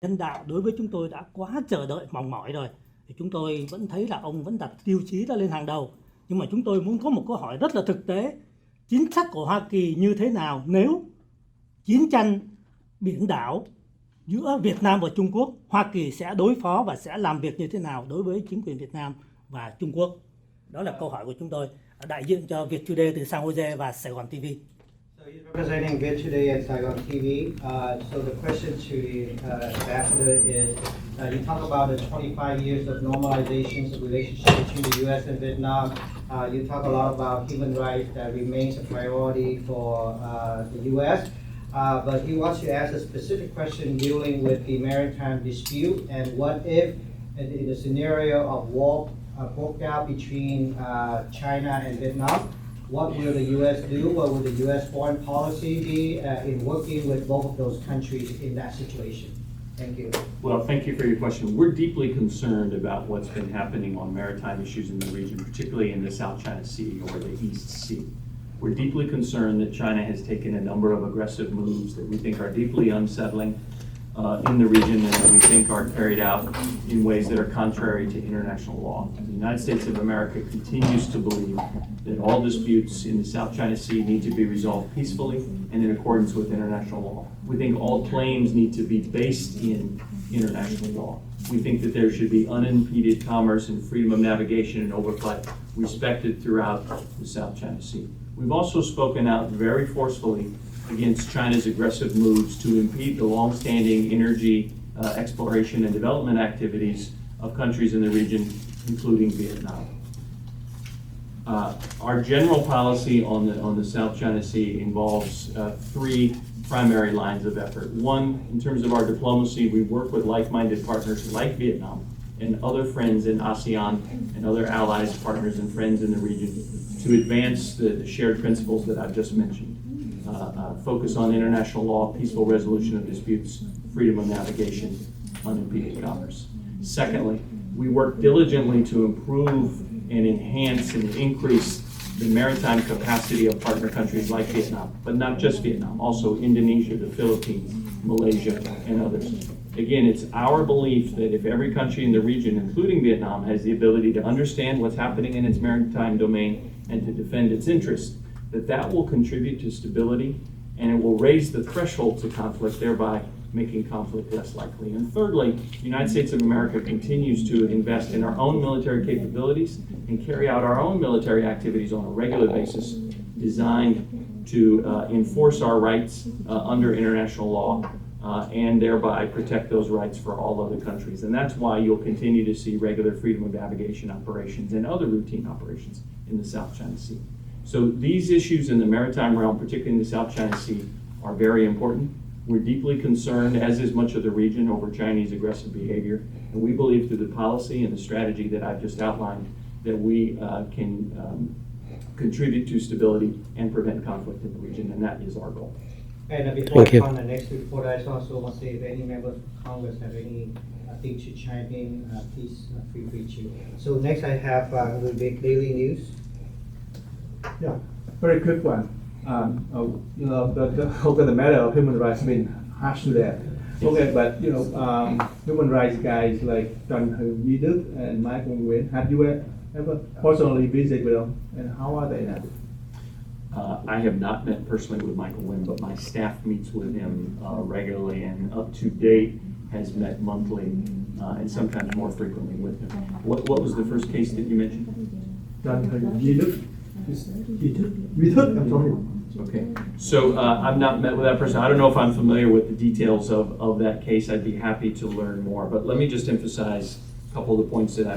Nhân đạo đối với chúng tôi đã quá chờ đợi mong mỏi rồi. Thì chúng tôi vẫn thấy là ông vẫn đặt tiêu chí đó lên hàng đầu. Nhưng mà chúng tôi muốn có một câu hỏi rất là thực tế. Chính sách của Hoa Kỳ như thế nào nếu chiến tranh biển đảo giữa Việt Nam và Trung Quốc, Hoa Kỳ sẽ đối phó và sẽ làm việc như thế nào đối với chính quyền Việt Nam và Trung Quốc? Đó là câu hỏi của chúng tôi, đại diện cho vttv từ San Jose và Sài Gòn TV. So he's representing vttv and Saigon TV. So the question to the ambassador is, you talk about the 25 years of normalization of relationship between the U.S. and Vietnam. You talk a lot about human rights that remains a priority for the U.S. But he wants to ask a specific question dealing with the maritime dispute and what if, in the scenario of war broke out between China and Vietnam, what will the U.S. do? What will the U.S. foreign policy be in working with both of those countries in that situation? Thank you. Well, thank you for your question. We're deeply concerned about what's been happening on maritime issues in the region, particularly in the South China Sea or the East Sea. We're deeply concerned that China has taken a number of aggressive moves that we think are deeply unsettling in the region and that we think are carried out in ways that are contrary to international law. The United States of America continues to believe that all disputes in the South China Sea need to be resolved peacefully and in accordance with international law. We think all claims need to be based in international law. We think that there should be unimpeded commerce and freedom of navigation and overflight respected throughout the South China Sea. We've also spoken out very forcefully against China's aggressive moves to impede the long-standing energy exploration and development activities of countries in the region, including Vietnam. Our general policy on the South China Sea involves three primary lines of effort. One, in terms of our diplomacy, we work with like-minded partners like Vietnam and other friends in ASEAN and other allies, partners, and friends in the region to advance the shared principles that I've just mentioned. Focus on international law, peaceful resolution of disputes, freedom of navigation, unimpeded commerce. Secondly, we work diligently to improve and enhance and increase the maritime capacity of partner countries like Vietnam, but not just Vietnam, also Indonesia, the Philippines, Malaysia, and others. Again, it's our belief that if every country in the region, including Vietnam, has the ability to understand what's happening in its maritime domain and to defend its interests, that will contribute to stability and it will raise the threshold to conflict, thereby making conflict less likely. And thirdly, the United States of America continues to invest in our own military capabilities and carry out our own military activities on a regular basis designed to enforce our rights under international law and thereby protect those rights for all other countries. And that's why you'll continue to see regular freedom of navigation operations and other routine operations in the South China Sea. So these issues in the maritime realm, particularly in the South China Sea, are very important. We're deeply concerned, as is much of the region, over Chinese aggressive behavior. And we believe through the policy and the strategy that I've just outlined that we can contribute to stability and prevent conflict in the region, and that is our goal. And before I come to the next report, I just also want to say if any members of Congress have anything to chime in, please feel free to. So next I have the big daily news. Yeah, very quick one. The matter of human rights been hashed to death. Okay, but human rights guys like Trần Duy Đức and Michael Nguyen, have you ever personally visited with them, and how are they now? I have not met personally with Michael Nguyen, but my staff meets with him regularly and up to date has met monthly and sometimes more frequently with him. What was the first case that you mentioned? Trần Duy Đức. Duy Thức, I'm sorry. Okay, so I've not met with that person. I don't know if I'm familiar with the details of that case. I'd be happy to learn more, but let me just emphasize a couple of the points that I